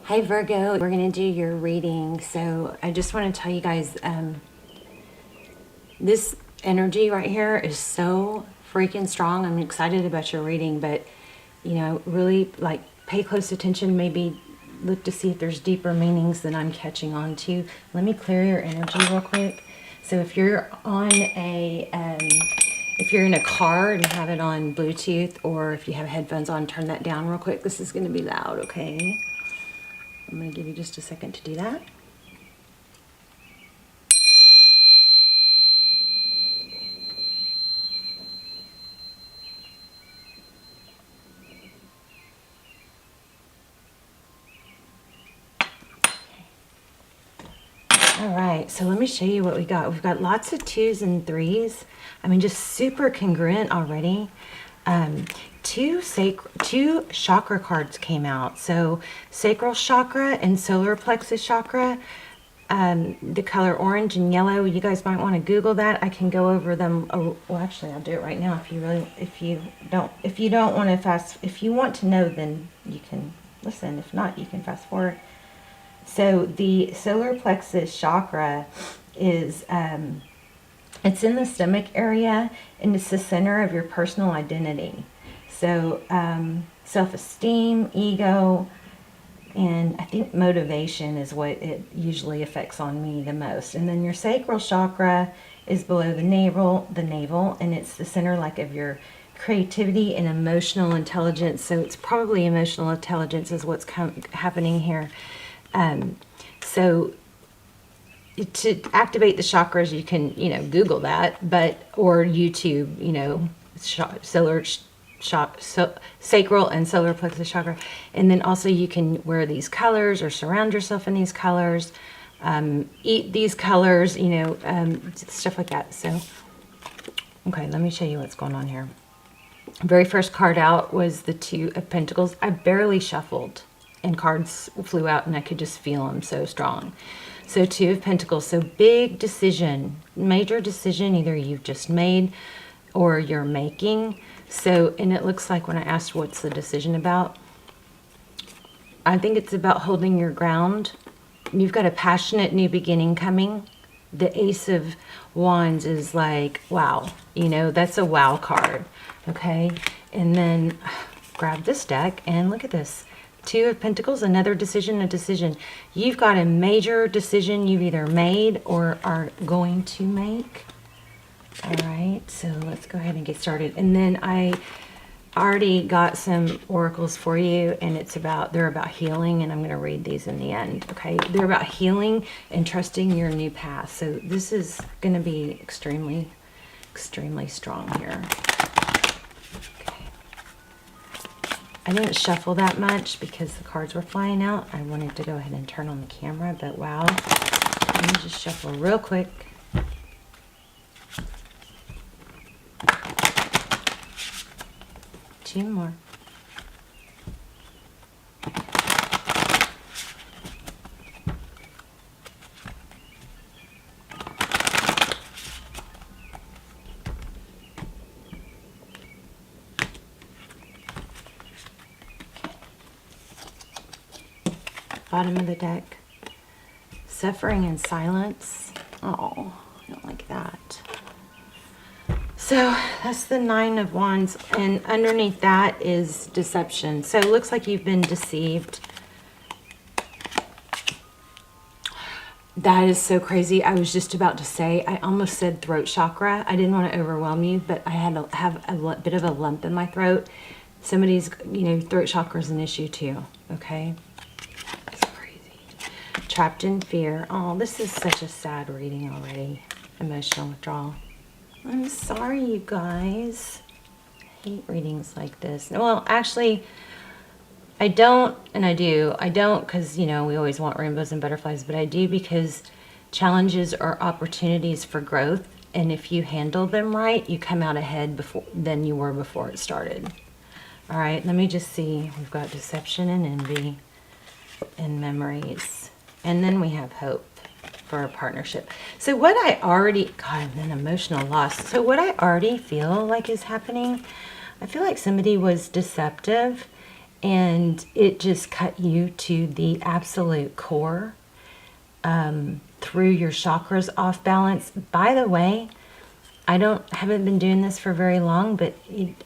Hi Virgo, we're going to do your reading. So I just want to tell you guys, this energy right here is so freaking strong. I'm excited about your reading, but really like pay close attention, maybe look to see if there's deeper meanings than I'm catching on to. Let me clear your energy real quick. So if you're on if you're in a car and have it on Bluetooth, or if you have headphones on, turn that down real quick. This is going to be loud, okay? I'm going to give you just a second to do that. All right, so let me show you what we got. We've got lots of 2s and 3s. I mean, just super congruent already. Two chakra cards came out. So sacral chakra and solar plexus chakra, the color orange and yellow. You guys might want to Google that. I can go over them. Oh, well, actually, I'll do it right now. If you don't want to if you want to know, then you can listen. If not, you can fast forward. So the solar plexus chakra is, it's in the stomach area, and it's the center of your personal identity. So self-esteem, ego, and I think motivation is what it usually affects on me the most. And then your sacral chakra is below the navel, and it's the center like of your creativity and emotional intelligence. So it's probably emotional intelligence is what's happening here. So to activate the chakras, you can, Google that, or YouTube, sacral and solar plexus chakra. And then also you can wear these colors or surround yourself in these colors, eat these colors, stuff like that. So, okay, let me show you what's going on here. Very first card out was the 2 of Pentacles. I barely shuffled, and cards flew out and I could just feel them so strong. So 2 of Pentacles, so big decision, major decision, either you've just made or you're making. So, and it looks like when I asked what's the decision about, I think it's about holding your ground. You've got a passionate new beginning coming. The Ace of Wands is like, wow, that's a wow card, okay? And then grab this deck and look at this. 2 of Pentacles, another decision, a decision. You've got a major decision you've either made or are going to make. All right, so let's go ahead and get started. And then I already got some oracles for you, and they're about healing, and I'm going to read these in the end, okay? They're about healing and trusting your new path. So this is going to be extremely, extremely strong here. I didn't shuffle that much because the cards were flying out. I wanted to go ahead and turn on the camera, but wow. Let me just shuffle real quick. Two more. Bottom of the deck. Suffering in silence. Oh, I don't like that. So that's the 9 of Wands, and underneath that is deception. So it looks like you've been deceived. That is so crazy. I was just about to say, I almost said throat chakra. I didn't want to overwhelm you, but I had to have a bit of a lump in my throat. Somebody's, throat chakra is an issue too, okay? It's crazy. Trapped in fear. Oh, this is such a sad reading already. Emotional withdrawal. I'm sorry, you guys. I hate readings like this. Well, actually, I don't, and I do. I don't because, we always want rainbows and butterflies, but I do because challenges are opportunities for growth, and if you handle them right, you come out ahead than you were before it started. All right, let me just see. We've got deception and envy and memories, and then we have hope for a partnership. So what I already, God, and then emotional loss. So what I already feel like is happening, I feel like somebody was deceptive and it just cut you to the absolute core, through your chakras off balance. By the way, haven't been doing this for very long, but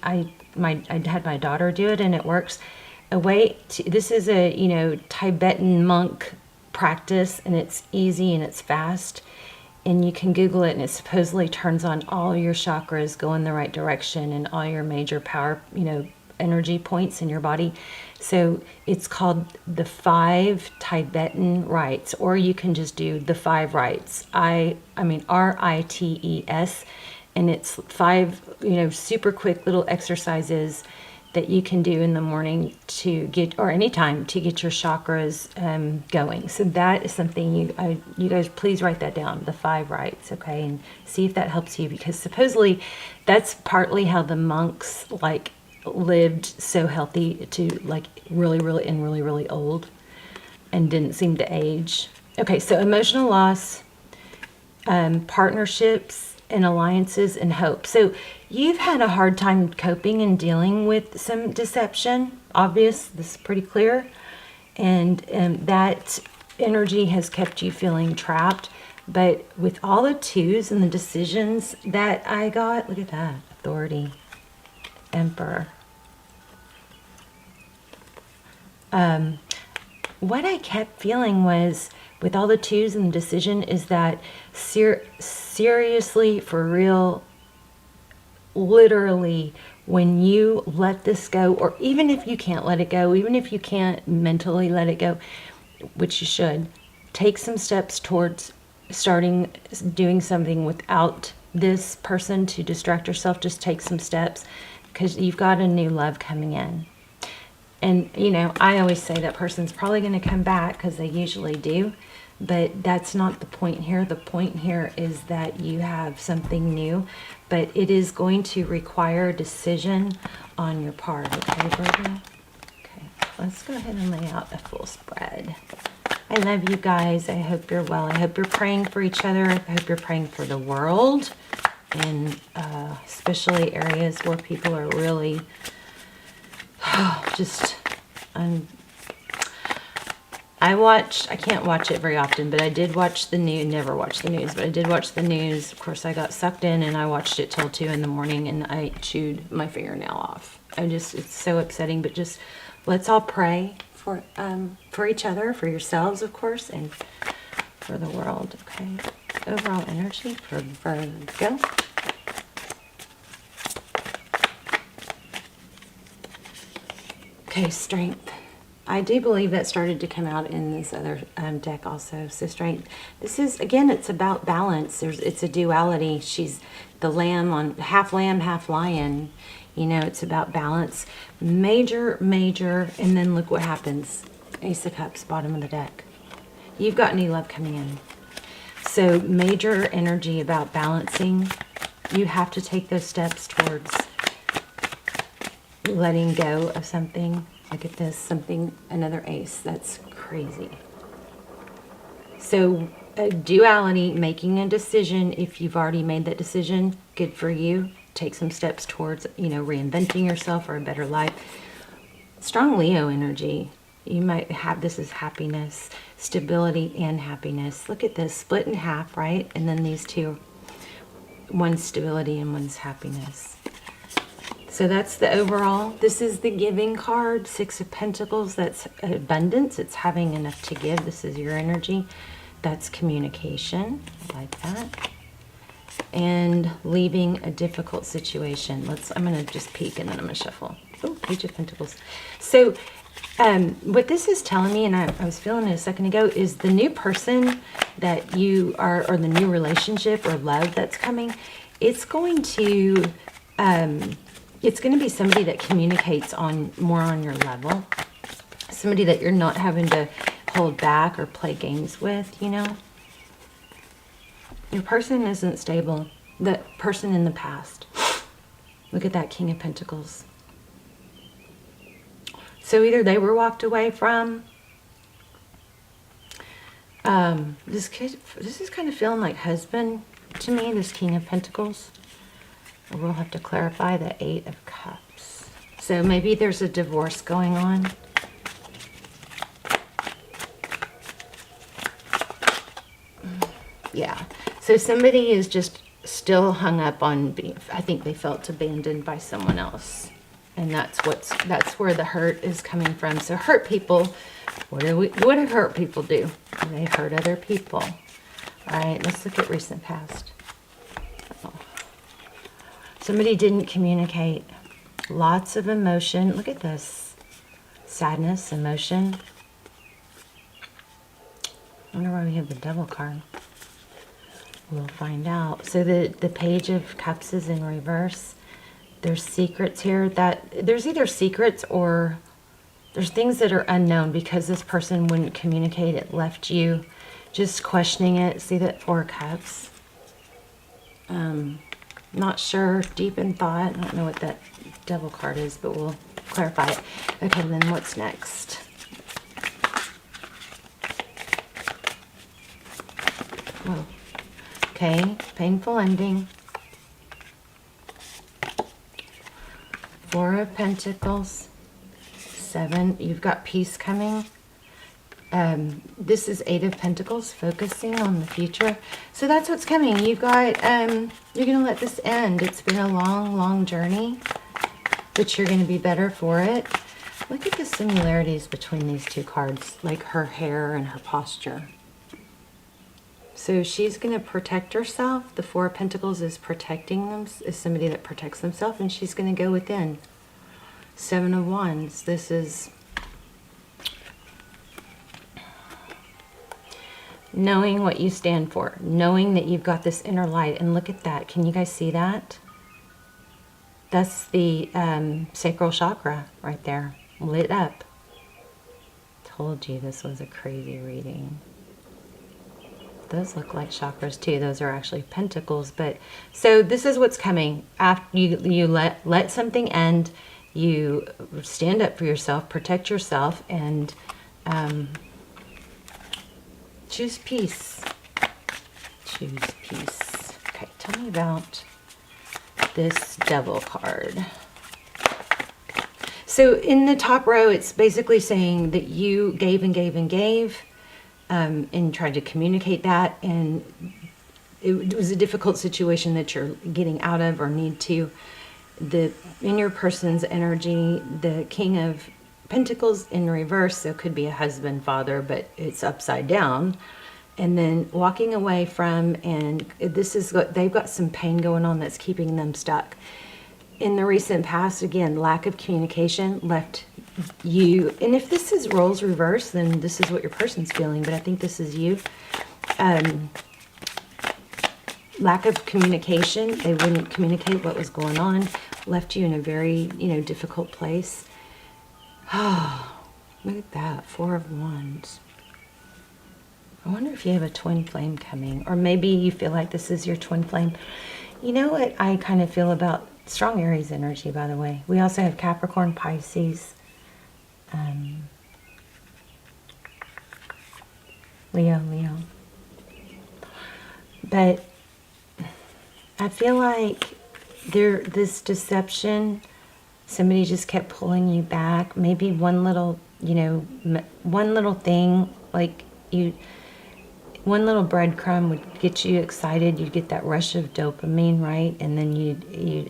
I had my daughter do it, and it works. This is a Tibetan monk practice, and it's easy and it's fast, and you can Google it, and it supposedly turns on all your chakras, go in the right direction, and all your major power energy points in your body. So it's called the 5 Tibetan rites, or you can just do the 5 rites. I mean RITES, and it's 5 super quick little exercises that you can do in the morning to get, or anytime, to get your chakras going. So that is something you guys please write that down, the 5 rites, okay, and see if that helps you, because supposedly that's partly how the monks lived so healthy to really old and didn't seem to age. Okay, so emotional loss, partnerships and alliances, and hope. So you've had a hard time coping and dealing with some deception. Obvious, this is pretty clear. And that energy has kept you feeling trapped. But with all the 2s and the decisions that I got, look at that, authority, Emperor. What I kept feeling was, with all the 2s and the decision, is that seriously, for real, literally, when you let this go, or even if you can't let it go, even if you can't mentally let it go, which you should, take some steps towards doing something without this person to distract yourself. Just take some steps, because you've got a new love coming in. And, I always say that person's probably going to come back, because they usually do. But that's not the point here. The point here is that you have something new, but it is going to require a decision on your part. Okay, Virgo? Okay, let's go ahead and lay out a full spread. I love you guys. I hope you're well. I hope you're praying for each other. I hope you're praying for the world, and especially areas where people are really just... I can't watch it very often, but I did watch the news. Never watch the news, but I did watch the news. Of course, I got sucked in, and I watched it till 2 in the morning, and I chewed my fingernail off. It's so upsetting, but just let's all pray for each other, for yourselves, of course, and for the world, okay? Overall energy for Virgo. Okay, strength. I do believe that started to come out in this other deck also. So strength. This is, again, it's about balance. It's a duality. She's the lamb, half lion. It's about balance. Major, and then look what happens. Ace of Cups, bottom of the deck. You've got new love coming in. So major energy about balancing. You have to take those steps towards letting go of something. Look at this, another ace. That's crazy. So a duality, making a decision. If you've already made that decision, good for you. Take some steps towards, reinventing yourself for a better life. Strong Leo energy. You might have, this is happiness, stability and happiness. Look at this, split in half, right? And then these two, one's stability and one's happiness. So that's the overall. This is the giving card, 6 of Pentacles. That's abundance. It's having enough to give. This is your energy. That's communication. I like that. And leaving a difficult situation. I'm going to just peek and then I'm going to shuffle. Oh, Page of Pentacles. So what this is telling me, and I was feeling it a second ago, is the new person that you are, or the new relationship or love that's coming, it's going to... it's going to be somebody that communicates more on your level. Somebody that you're not having to hold back or play games with, Your person isn't stable. The person in the past. Look at that King of Pentacles. So either they were walked away from. This is kind of feeling like husband to me, this King of Pentacles. We'll have to clarify the 8 of Cups. So maybe there's a divorce going on. Yeah. So somebody is just still hung up on being, I think they felt abandoned by someone else. And that's where the hurt is coming from. So hurt people, what do hurt people do? They hurt other people. All right, let's look at recent past. Oh. Somebody didn't communicate. Lots of emotion. Look at this. Sadness, emotion. I wonder why we have the Devil card. We'll find out. So the Page of Cups is in reverse. There's secrets here. There's either secrets or there's things that are unknown because this person wouldn't communicate. It left you just questioning it. See that Four of Cups? Not sure. Deep in thought. I don't know what that Devil card is, but we'll clarify it. Okay, then what's next? Whoa. Okay, painful ending. Four of Pentacles. 7. You've got peace coming. This is 8 of Pentacles, focusing on the future. So that's what's coming. You've got, you're going to let this end. It's been a long, long journey, but you're going to be better for it. Look at the similarities between these two cards, like her hair and her posture. So she's going to protect herself. The Four of Pentacles is protecting them, is somebody that protects themselves, and she's going to go within. 7 of Wands. This is knowing what you stand for, knowing that you've got this inner light. And look at that. Can you guys see that? That's the sacral chakra right there, lit up. Told you this was a crazy reading. Those look like chakras too. Those are actually pentacles. But so this is what's coming after you let something end. You stand up for yourself, protect yourself, and choose peace. Choose peace. Okay, tell me about this Devil card. So in the top row, it's basically saying that you gave and gave and gave, and tried to communicate that, and it was a difficult situation that you're getting out of or need to. In your person's energy, the King of Pentacles in reverse, so it could be a husband, father, but it's upside down. And then walking away from, and this is what they've got, some pain going on that's keeping them stuck. In the recent past, again, lack of communication left you, and if this is roles reverse, then this is what your person's feeling, but I think this is you. Lack of communication, they wouldn't communicate what was going on, left you in a very, difficult place. Oh, look at that, 4 of Wands. I wonder if you have a twin flame coming, or maybe you feel like this is your twin flame. You know what I kind of feel about strong Aries energy, by the way. We also have Capricorn, Pisces, Leo. But I feel like this deception, somebody just kept pulling you back. Maybe one little, one little thing, like one little breadcrumb would get you excited. You'd get that rush of dopamine, right? And then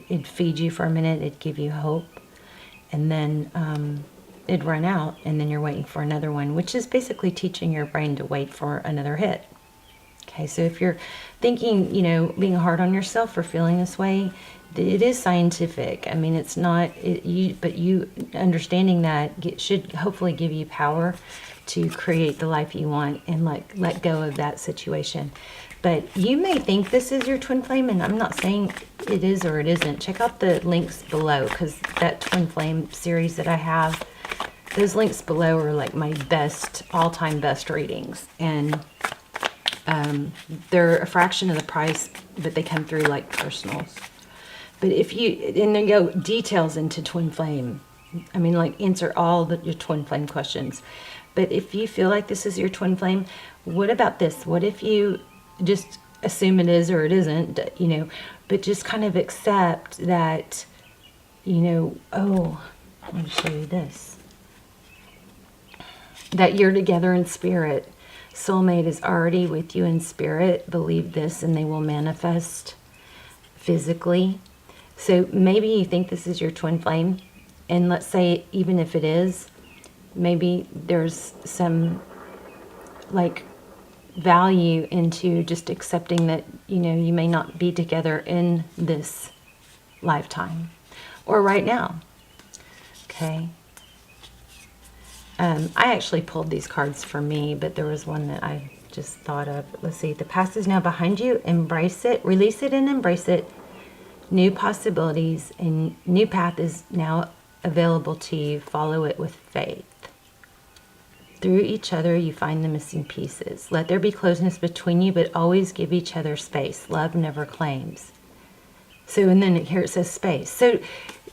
it'd feed you for a minute. It'd give you hope. And then it'd run out. And then you're waiting for another one, which is basically teaching your brain to wait for another hit. Okay, so if you're thinking, being hard on yourself for feeling this way, it is scientific. I mean, it's not, but you understanding that should hopefully give you power to create the life you want and let go of that situation. But you may think this is your twin flame, and I'm not saying it is or it isn't. Check out the links below, because that twin flame series that I have, those links below are like my best, all-time best readings. And they're a fraction of the price, but they come through like personals. But and then go details into twin flame. I mean, like answer all your twin flame questions. But if you feel like this is your twin flame, what about this? What if you just assume it is or it isn't, but just kind of accept that, oh, I'm going to show you this. That you're together in spirit. Soulmate is already with you in spirit. Believe this and they will manifest physically. So maybe you think this is your twin flame. And let's say even if it is, maybe there's some like value into just accepting that, you know, you may not be together in this lifetime or right now. Okay. I actually pulled these cards for me, but there was one that I just thought of. Let's see. The past is now behind you. Embrace it. Release it and embrace it. New possibilities and new path is now available to you. Follow it with faith. Through each other, you find the missing pieces. Let there be closeness between you, but always give each other space. Love never claims. So, and then here it says space. So,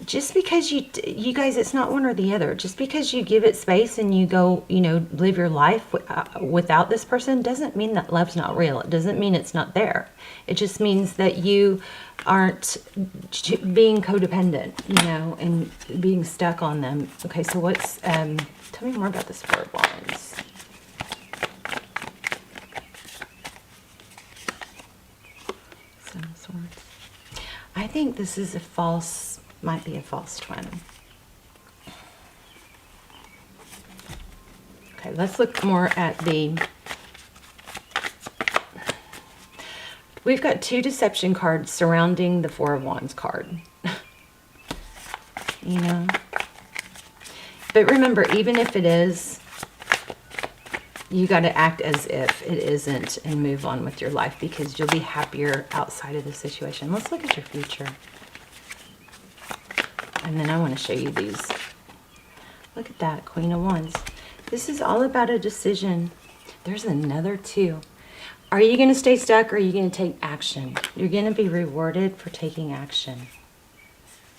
just because you guys, it's not one or the other. Just because you give it space and you go, you know, live your life without this person doesn't mean that love's not real. It doesn't mean it's not there. It just means that you aren't being codependent, you know, and being stuck on them. Okay, so what's, tell me more about this Four of Wands. Seven of Swords. I think this is a false, might be a false twin. Okay, let's look more at the, we've got two deception cards surrounding the Four of Wands card. You know? But remember, even if it is, you got to act as if it isn't and move on with your life because you'll be happier outside of the situation. Let's look at your future. And then I want to show you these. Look at that, Queen of Wands. This is all about a decision. There's another two. Are you going to stay stuck or are you going to take action? You're going to be rewarded for taking action.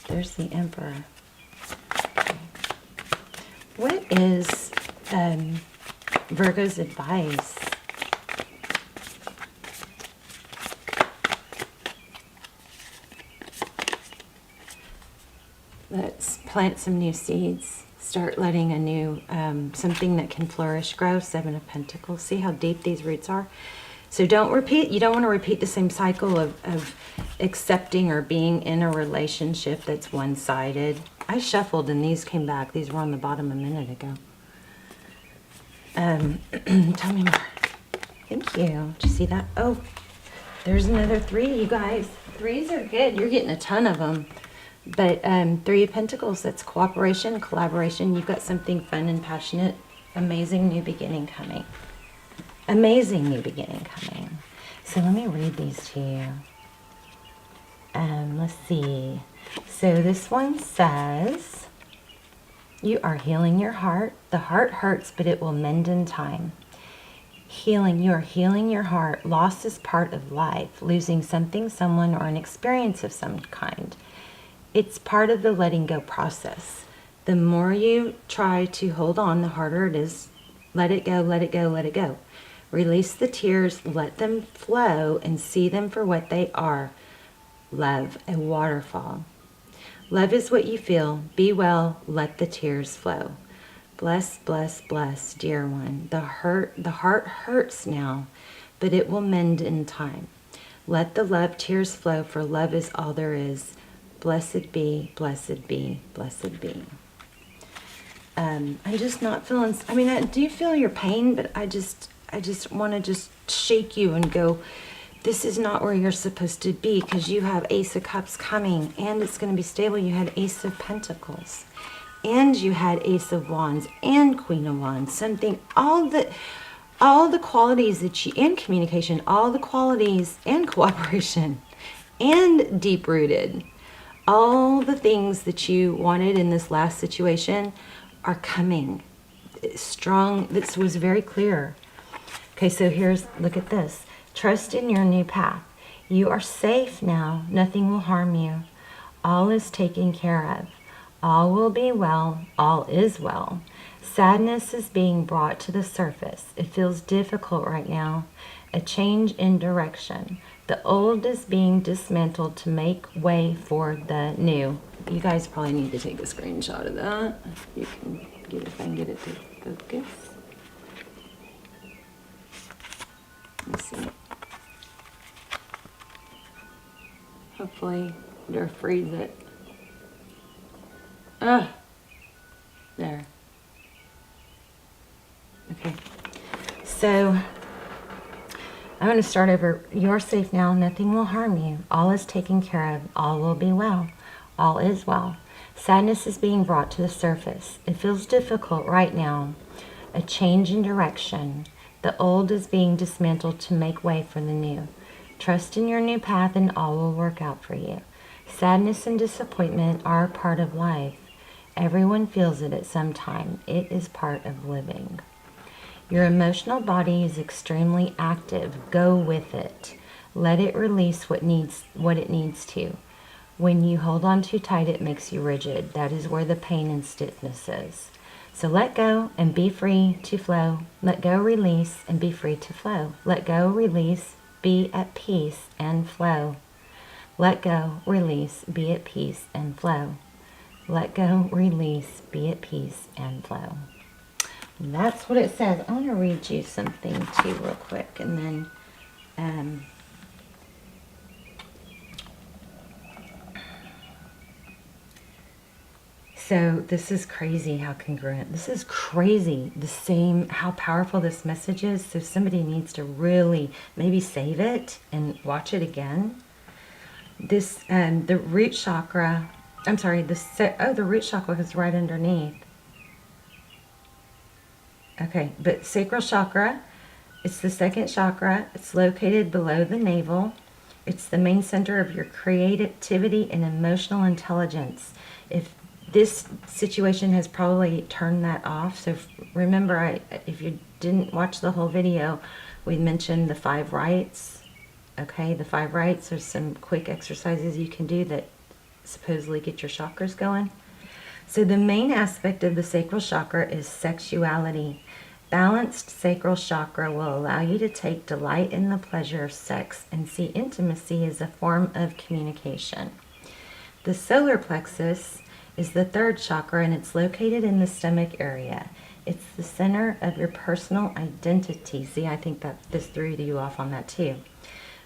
There's the Emperor. Okay. What is Virgo's advice? Let's plant some new seeds. Start letting a new, something that can flourish grow. Seven of Pentacles. See how deep these roots are? So don't repeat, you don't want to repeat the same cycle of accepting or being in a relationship that's one-sided. I shuffled and these came back. These were on the bottom a minute ago. Tell me more. Thank you. Did you see that? Oh, there's another three, you guys. Threes are good. You're getting a ton of them. But Three of Pentacles, that's cooperation, collaboration. You've got something fun and passionate. Amazing new beginning coming. Amazing new beginning coming. So let me read these to you. Let's see. So this one says, you are healing your heart. The heart hurts, but it will mend in time. Healing, you are healing your heart. Loss is part of life. Losing something, someone, or an experience of some kind. It's part of the letting go process. The more you try to hold on, the harder it is. Let it go, let it go, let it go. Release the tears, let them flow, and see them for what they are. Love, a waterfall. Love is what you feel. Be well, let the tears flow. Bless, bless, bless, dear one. The heart hurts now, but it will mend in time. Let the love tears flow, for love is all there is. Blessed be, blessed be, blessed be. I'm just not feeling, I mean, I do feel your pain, but I just want to just shake you and go, this is not where you're supposed to be, because you have Ace of Cups coming and it's going to be stable. You had Ace of Pentacles and you had Ace of Wands and Queen of Wands. Something, all the qualities that you, and communication, all the qualities and cooperation and deep-rooted, all the things that you wanted in this last situation are coming. Strong, this was very clear. Okay, so look at this. Trust in your new path. You are safe now. Nothing will harm you. All is taken care of. All will be well. All is well. Sadness is being brought to the surface. It feels difficult right now. A change in direction. The old is being dismantled to make way for the new. You guys probably need to take a screenshot of that. You can get it, if I can get it to focus. Let's see. Hopefully, it'll freeze it. Ah, there. Okay. So, I'm going to start over. You're safe now. Nothing will harm you. All is taken care of. All will be well. All is well. Sadness is being brought to the surface. It feels difficult right now. A change in direction. The old is being dismantled to make way for the new. Trust in your new path and all will work out for you. Sadness and disappointment are part of life. Everyone feels it at some time. It is part of living. Your emotional body is extremely active. Go with it. Let it release what it needs to. When you hold on too tight, it makes you rigid. That is where the pain and stiffness is. So let go and be free to flow. Let go, release, and be free to flow. Let go, release, be at peace and flow. Let go, release, be at peace and flow. Let go, release, be at peace and flow. And that's what it says. I want to read you something too real quick, and then so this is crazy how congruent. This is crazy. The same, how powerful this message is. So somebody needs to really maybe save it and watch it again. This, the root chakra, I'm sorry, the root chakra is right underneath. Okay, but sacral chakra, it's the second chakra. It's located below the navel. It's the main center of your creativity and emotional intelligence. If this situation has probably turned that off. So remember, if you didn't watch the whole video, we mentioned the 5 rights. Okay, the 5 rights are some quick exercises you can do that supposedly get your chakras going. So the main aspect of the sacral chakra is sexuality. Balanced sacral chakra will allow you to take delight in the pleasure of sex and see intimacy as a form of communication. The solar plexus is the 3rd chakra, and it's located in the stomach area. It's the center of your personal identity. See, I think that this threw you off on that too,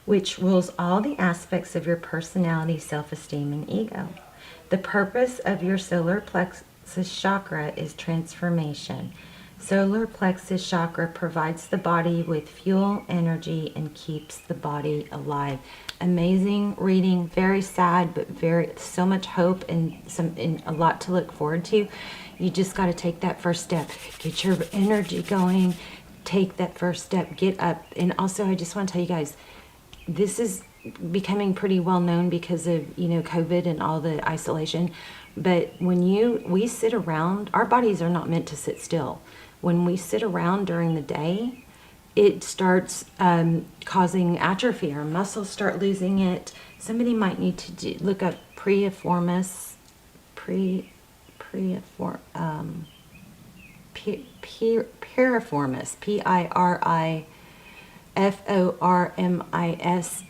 which rules all the aspects of your personality, self-esteem, and ego. The purpose of your solar plexus chakra is transformation. Solar plexus chakra provides the body with fuel, energy, and keeps the body alive. Amazing reading, very sad, but so much hope and a lot to look forward to. You just got to take that first step. Get your energy going. Take that first step. Get up. And also, I just want to tell you guys, this is becoming pretty well known because of, COVID and all the isolation. But when we sit around, our bodies are not meant to sit still. When we sit around during the day, it starts causing atrophy. Our muscles start losing it. Somebody might need to look up piriformis, piriformis, piriformis,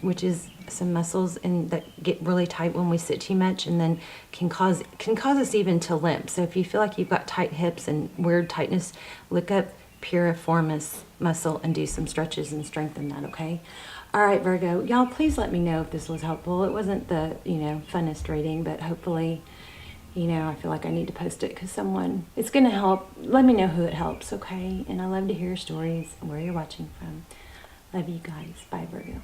which is some muscles that get really tight when we sit too much, and then can cause us even to limp. So if you feel like you've got tight hips and weird tightness, look up piriformis muscle and do some stretches and strengthen that, okay? All right, Virgo, y'all, please let me know if this was helpful. It wasn't the, funnest reading, but hopefully, I feel like I need to post it because it's going to help. Let me know who it helps, okay? And I love to hear your stories and where you're watching from. Love you guys. Bye, Virgo.